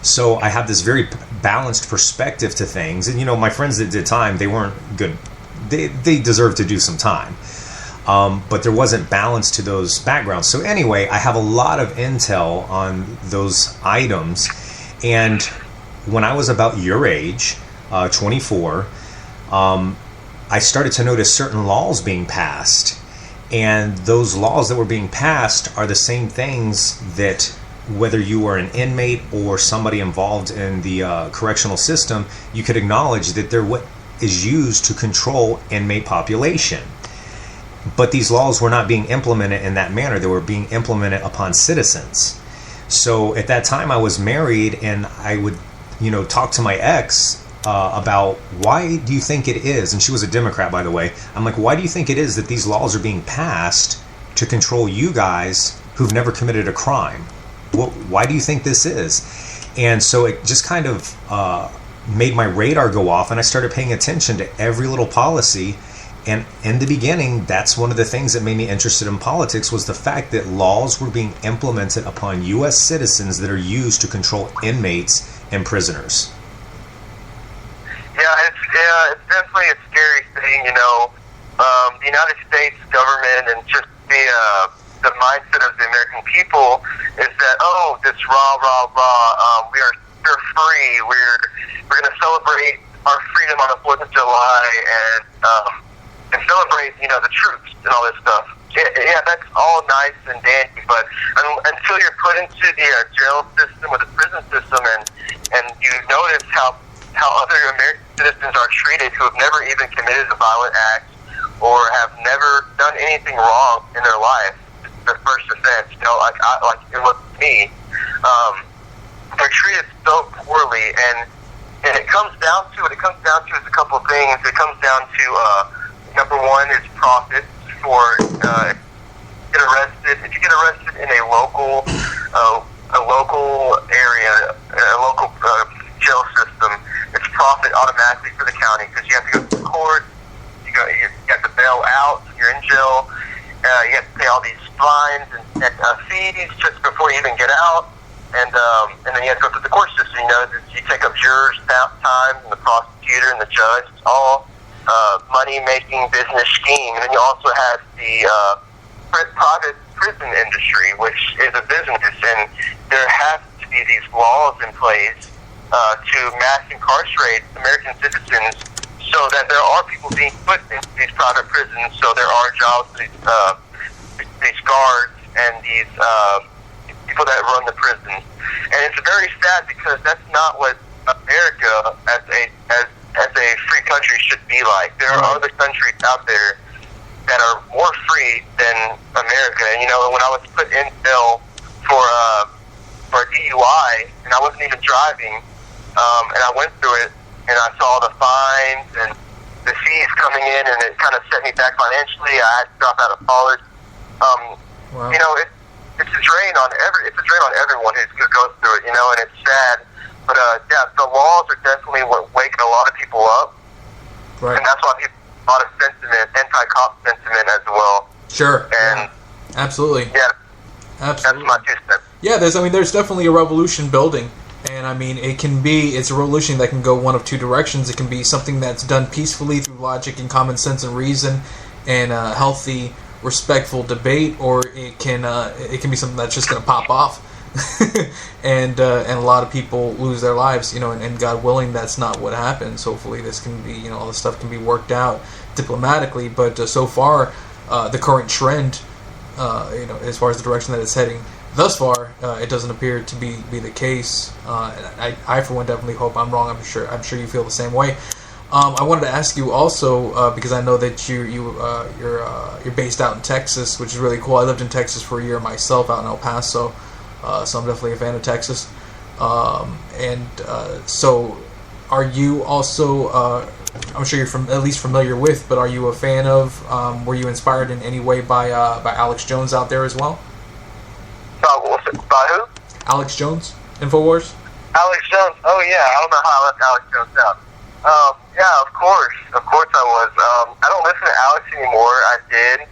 So I have this very balanced perspective to things. And, my friends that did time, they weren't good. They deserved to do some time. But there wasn't balance to those backgrounds. So anyway, I have a lot of intel on those items. And when I was about your age, 24, I started to notice certain laws being passed. And those laws that were being passed are the same things that, whether you were an inmate or somebody involved in the correctional system, you could acknowledge that they're what is used to control inmate population. But these laws were not being implemented in that manner. They were being implemented upon citizens. So at that time I was married, and I would, talk to my ex about, why do you think it is, and she was a Democrat, by the way. I'm like, why do you think it is that these laws are being passed to control you guys who've never committed a crime? Why do you think this is? And so it just kind of made my radar go off, and I started paying attention to every little policy. And in the beginning, that's one of the things that made me interested in politics, was the fact that laws were being implemented upon U.S. citizens that are used to control inmates and prisoners. Yeah, it's definitely a scary thing, the United States government and just the mindset of the American people is that, this rah, we're free, we're going to celebrate our freedom on the 4th of July and celebrate, the troops and all this stuff. Yeah, that's all nice and dandy, but until you're put into the jail system or the prison system and you notice how other American citizens are treated who have never even committed a violent act or have never done anything wrong in their life, their first offense, like it was me, they're treated so poorly, and it comes down to is a couple of things. It comes down to number one is profits for get arrested. If you get arrested in a local area, a local jail system, it's profit automatically for the county, because you have to go to court, you have to bail out, you're in jail, you have to pay all these fines and fees just before you even get out, and then you have to go through the court system. You take up jurors' time, and the prosecutor and the judge. It's all money-making business scheme. And then you also have the private prison industry, which is a business, and there has to be these laws in place to mass incarcerate American citizens, so that there are people being put into these private prisons, so there are jobs for these guards and these people that run the prisons. And it's very sad, because that's not what America as a free country should be like. There are other countries out there that are more free than America. And when I was put in jail for a DUI, and I wasn't even driving, and I went through it, and I saw the fines and the fees coming in, and it kind of set me back financially. I had to drop out of college. It's a drain on everyone who goes through it, and it's sad. But the laws are definitely what waking a lot of people up, right? And that's why people have a lot of sentiment, anti-cop sentiment as well. Sure. And absolutely. Yeah. Absolutely. That's my 2 cents. Yeah, there's definitely a revolution building. And it's a revolution that can go one of two directions. It can be something that's done peacefully through logic and common sense and reason and healthy, respectful debate, or it can be something that's just going to pop off, and a lot of people lose their lives. And God willing, that's not what happens. Hopefully, this can be all this stuff can be worked out diplomatically. But so far, the current trend, as far as the direction that it's heading. Thus far, it doesn't appear to be the case. I for one definitely hope I'm wrong. I'm sure you feel the same way. I wanted to ask you also, because I know that you're based out in Texas, which is really cool. I lived in Texas for a year myself, out in El Paso, so I'm definitely a fan of Texas. So, are you also? I'm sure you're at least familiar with, but are you a fan of? Were you inspired in any way by Alex Jones out there as well? By who? Alex Jones, InfoWars. Alex Jones. Oh yeah, I don't know how I left Alex Jones out. Yeah, of course I was. I don't listen to Alex anymore. I did.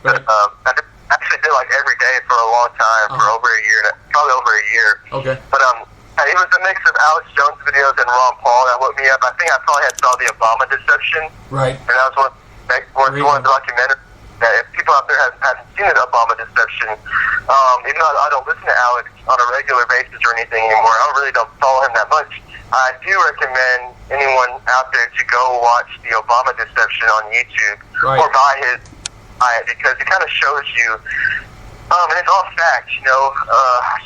But I actually did like every day for a long time, for probably over a year. Okay. But he it was a mix of Alex Jones videos and Ron Paul that woke me up. I think I probably had saw the Obama deception. Right. And that was one of the documentaries that if people out there haven't seen the Obama deception, even though I don't listen to Alex on a regular basis or anything anymore, I really don't follow him that much. I do recommend anyone out there to go watch the Obama deception on YouTube or buy his because it kind of shows you, and it's all facts,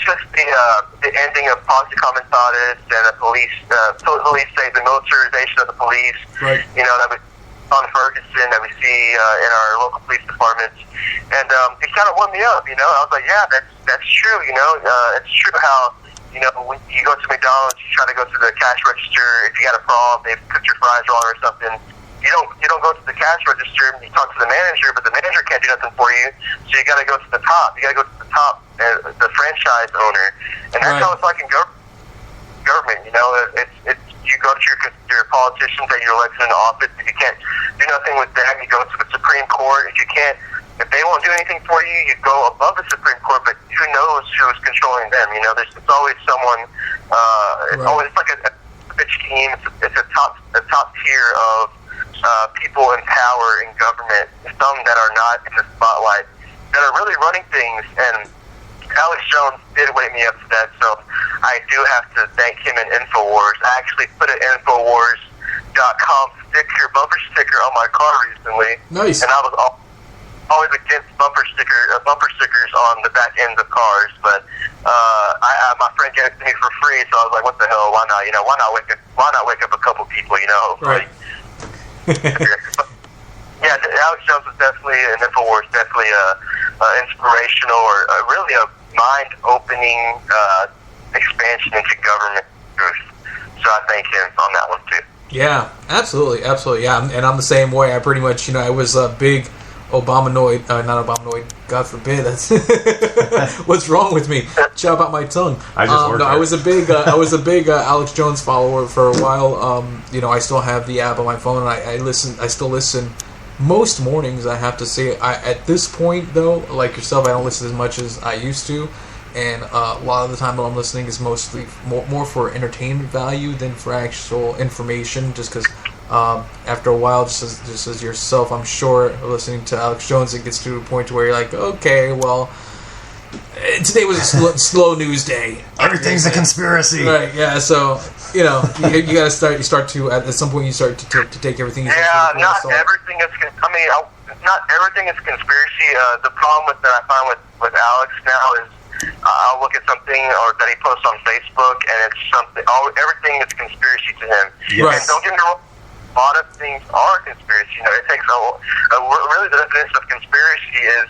just the ending of Posse Comitatus and the police state, the militarization of the police, right. That we on Ferguson that we see in our local police departments, and it kind of warmed me up. I was like, yeah, that's true. It's true how when you go to McDonald's, you try to go to the cash register. If you got a problem, they've cooked your fries wrong or something. You don't go to the cash register. You talk to the manager, but the manager can't do nothing for you. So you got to go to the top. You got to go to the top, the franchise owner, and that's how it's like in government. It's you go to your politicians that you're elected in office. If you can't do nothing with them, you go to the Supreme Court. If they won't do anything for you, you go above the Supreme Court. But who knows who's controlling them? It's always someone. It's always like a bitch team. It's a top tier of people in power in government. Some that are not in the spotlight, that are really running things. And Alex Jones did wake me up to that, so I do have to thank him and InfoWars. I actually put an InfoWars.com bumper sticker on my car recently. Nice. And I was always against bumper stickers on the back ends of cars, but my friend gave it to me for free, so I was like, what the hell? Why not? Why not wake up a couple people? Right. Yeah, Alex Jones was definitely, and InfoWars definitely inspirational or really a mind-opening expansion into government truth. So I thank him on that one too. Yeah, absolutely. Yeah, and I'm the same way. I pretty much, I was a big Obamanoid, not Obamanoid. God forbid. That's what's wrong with me. Chop out my tongue. I was a big Alex Jones follower for a while. I still have the app on my phone, and I still listen most mornings. I have to say, at this point though, like yourself, I don't listen as much as I used to, and a lot of the time that I'm listening is mostly more for entertainment value than for actual information. Just because after a while, just as yourself, I'm sure, listening to Alex Jones, it gets to a point where you're like, okay, well, today was a slow news day. Everything's a conspiracy, right? Yeah, so you gotta start to at some point you start to take everything. Yeah, not everything is. Not everything is conspiracy. The problem that I find with Alex now is I'll look at something or that he posts on Facebook, and it's something. Everything is conspiracy to him. Yes. And don't get me wrong. A lot of things are conspiracy. It takes really the definition of conspiracy is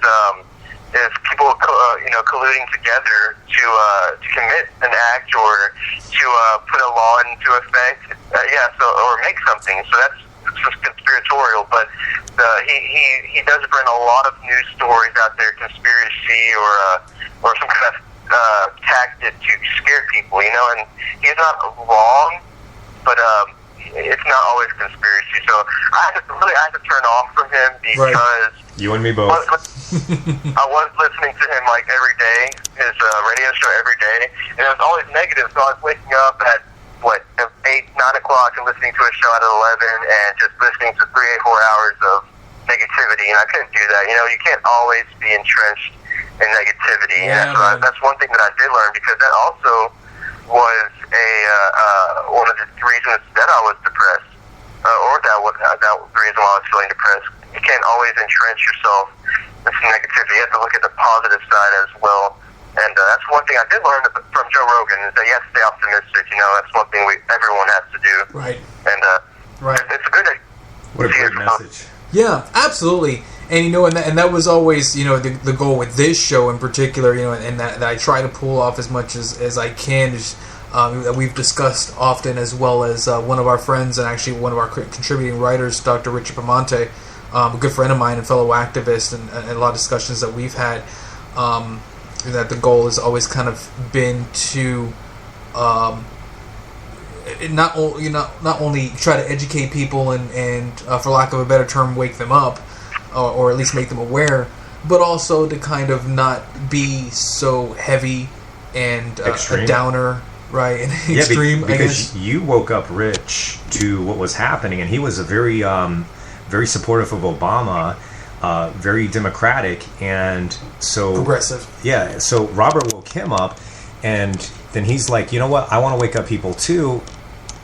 people colluding together to commit an act or to put a law into effect. Or make something. So that's just conspiratorial. But he does bring a lot of news stories out there, conspiracy or some kind of tactic to scare people. And he's not wrong, but it's not always conspiracy. So I had to turn off from him because you and me both. I was listening to him like every day, his radio show every day, and it was always negative. So I was waking up at 8, 9 o'clock and listening to a show at 11, and just listening to 3 or 4 hours of negativity, and I couldn't do that. You can't always be entrenched in negativity. Yeah, so that's one thing that I did learn, because that also was one of the reasons that I was depressed, or that was the reason why I was feeling depressed. You can't always entrench yourself in some negativity. You have to look at the positive side as well. And that's one thing I did learn from Joe Rogan, is that you have to stay optimistic. That's one thing everyone has to do. Right. And it's a good. What a great message. Yeah, absolutely. And and that was always the goal with this show in particular. And that I try to pull off as much as I can. That we've discussed often, as well as one of our friends and actually one of our contributing writers, Dr. Richard Pamonte, a good friend of mine and fellow activist, and a lot of discussions that we've had. That the goal has always kind of been to not only try to educate people and for lack of a better term, wake them up, or at least make them aware, but also to kind of not be so heavy and a downer Right, and Yeah, extreme, I because guess. you woke up Rich to what was happening, and he was a very, very supportive of Obama, very democratic, and so Progressive. Yeah, so Robert woke him up, and then he's like, you know what? I want to wake up people too,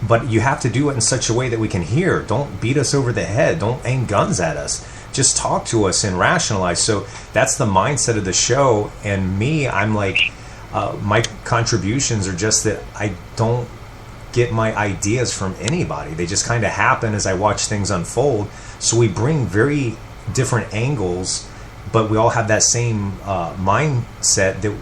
but you have to do it in such a way that we can hear. Don't beat us over the head. Don't aim guns at us. Just talk to us and rationalize. So that's the mindset of the show. And me, I'm like, my contributions are just that I don't get my ideas from anybody. They just kind of happen as I watch things unfold. So we bring very different angles, but we all have that same mindset that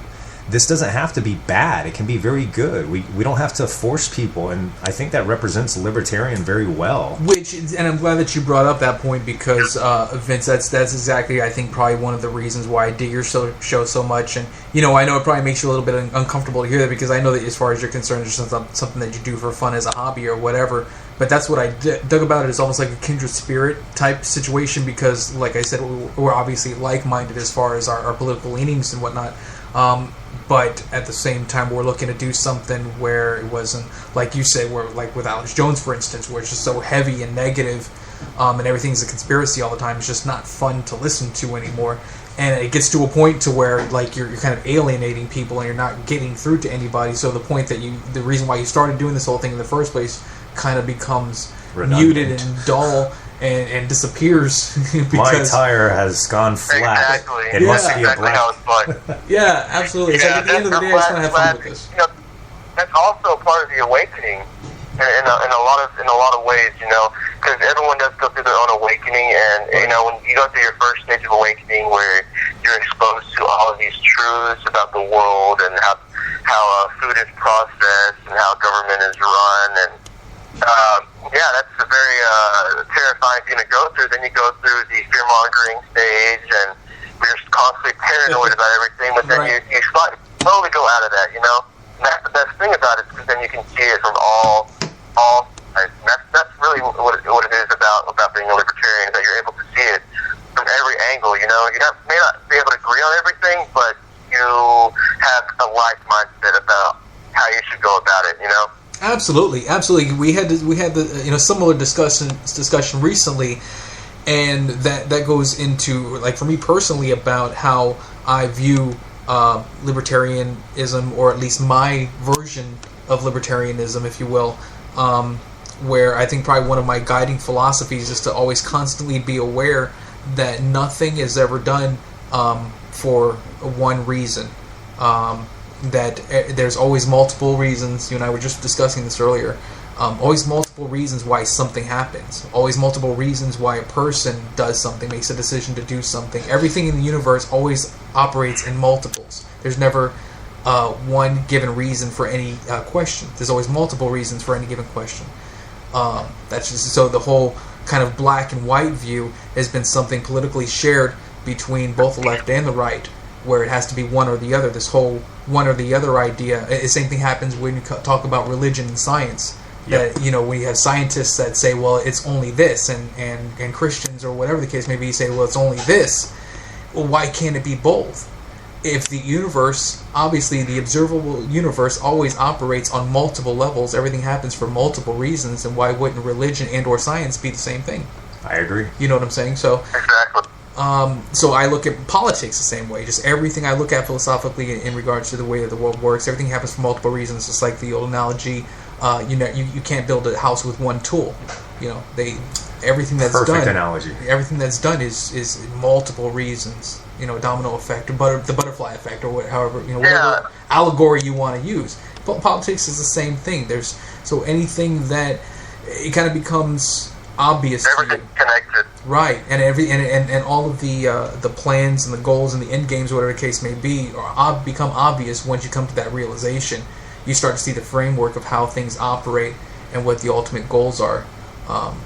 this doesn't have to be bad. It can be very good. We don't have to force people, and I think that represents libertarian very well. And I'm glad that you brought up that point because, Vince, that's exactly, I think, probably one of the reasons why I dig your show so much. And, I know it probably makes you a little bit uncomfortable to hear that because I know that as far as you're concerned, it's just something that you do for fun as a hobby or whatever. But that's what I dug about it. It's almost like a kindred spirit type situation because, like I said, we're obviously like-minded as far as our political leanings and whatnot. But at the same time, we're looking to do something where it wasn't, like you said, where like with Alex Jones, for instance, where it's just so heavy and negative, and everything's a conspiracy all the time. It's just not fun to listen to anymore. And it gets to a point to where like you're kind of alienating people and you're not getting through to anybody. So the reason why you started doing this whole thing in the first place kind of becomes redundant, muted and dull. And disappears because my tire has gone flat. Exactly. It must be a exactly black. how it's fun. Yeah, absolutely. It's like at the end of the day, I just want to have fun with this. That's also part of the awakening in a lot of ways, because everyone does go through their own awakening, and when you go through your first stage of awakening, where you're exposed to all of these truths about the world and how food is processed and how government is run, and that's a very terrifying thing to go through. Then you go through the fear-mongering stage, and you're constantly paranoid about everything, but then you slowly go out of that, And that's the best thing about it, because then you can see it from all sides. And that's really what it is about being a libertarian, that you're able to see it from every angle, You may not be able to agree on everything, but you have a like mindset about how you should go about it, Absolutely. We had the similar discussion recently, and that goes into, like, for me personally, about how I view libertarianism, or at least my version of libertarianism, if you will, where I think probably one of my guiding philosophies is to always constantly be aware that nothing is ever done for one reason. That there's always multiple reasons. You and I were just discussing this earlier. Always multiple reasons why something happens. Always multiple reasons why a person does something, makes a decision to do something. Everything in the universe always operates in multiples. There's never one given reason for any question. There's always multiple reasons for any given question. That's just so the whole kind of black and white view has been something politically shared between both the left and the right, where it has to be one or the other. This whole one or the other idea. The same thing happens when you talk about religion and science. Yep. That we have scientists that say, well, it's only this, and Christians or whatever the case may be say, well, it's only this. Well, why can't it be both? If the universe, obviously the observable universe, always operates on multiple levels, everything happens for multiple reasons, and why wouldn't religion and or science be the same thing? I agree. You know what I'm saying? So. Exactly. So I look at politics the same way. Just everything I look at philosophically in regards to the way that the world works, everything happens for multiple reasons. Just like the old analogy, you can't build a house with one tool. Everything that's Perfect done. analogy. Everything that's done is multiple reasons. Domino effect, or the butterfly effect, or whatever allegory you want to use. But politics is the same thing. So anything that it kind of becomes obvious to you. Everything's connected. Right, and all of the plans and the goals and the end games, whatever the case may be, become obvious once you come to that realization. You start to see the framework of how things operate and what the ultimate goals are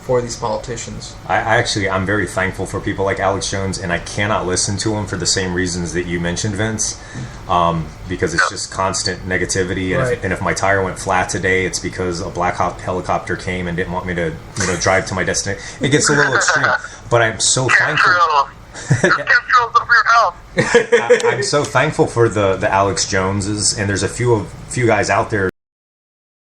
for these politicians. I'm very thankful for people like Alex Jones, and I cannot listen to him for the same reasons that you mentioned, Vince, because it's just constant negativity. And, right. if my tire went flat today, it's because a black helicopter came and didn't want me to drive to my destination. It gets a little extreme, but I'm so thankful. I'm so thankful for the Alex Joneses, and there's a few guys out there